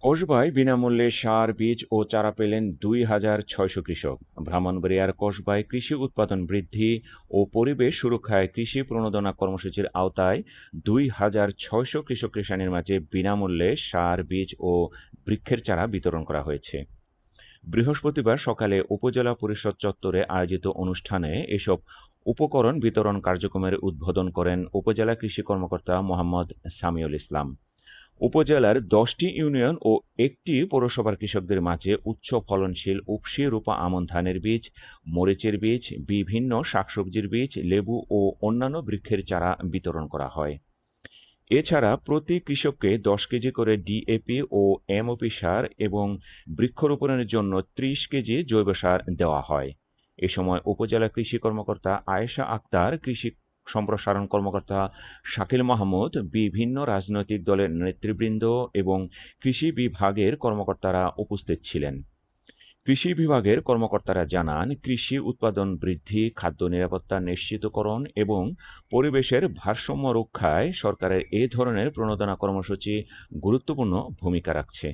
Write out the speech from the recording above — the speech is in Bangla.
কসবায় বিনামূল্যে সার, বীজ ও চারা পেলেন ২,৬০০ কৃষক। ব্রাহ্মণবাড়িয়ার কসবায় কৃষি উৎপাদন বৃদ্ধি ও পরিবেশ সুরক্ষায় কৃষি প্রণোদনা কর্মসূচির আওতায় ২,৬০০ কৃষক কৃষাণীর মাঝে বিনামূল্যে সার, বীজ ও বৃক্ষের চারা বিতরণ করা হয়েছে। বৃহস্পতিবার সকালে উপজেলা পরিষদ চত্বরে আয়োজিত অনুষ্ঠানে এসব উপকরণ বিতরণ কার্যক্রমের উদ্বোধন করেন উপজেলা কৃষি কর্মকর্তা মোহাম্মদ সামিউল ইসলাম। উপজেলার ১০টি ইউনিয়ন ও একটি পৌরসভার কৃষকদের মাঝে উচ্চ ফলনশীল উফশী রূপা আমন ধানের বীজ, মরিচের বীজ, বিভিন্ন শাকসবজির বীজ, লেবু ও অন্যান্য বৃক্ষের চারা বিতরণ করা হয়। এছাড়া প্রতি কৃষককে ১০ কেজি করে ডিএপি ও এমওপি সার এবং বৃক্ষরোপণের জন্য ৩০ কেজি জৈব সার দেওয়া হয়। এ সময় উপজেলা কৃষি কর্মকর্তা আয়েশা আক্তার, কৃষি সম্প্রসারণ কর্মকর্তা শাকিল মাহমুদ, বিভিন্ন রাজনৈতিক দলের নেতৃবৃন্দ এবং কৃষি বিভাগের কর্মকর্তারা উপস্থিত ছিলেন। কৃষি বিভাগের কর্মকর্তারা জানান, কৃষি উৎপাদন বৃদ্ধি, খাদ্য নিরাপত্তা নিশ্চিতকরণ এবং পরিবেশের ভারসাম্য রক্ষায় সরকারের এ ধরনের প্রণোদনা কর্মসূচি গুরুত্বপূর্ণ ভূমিকা রাখছে।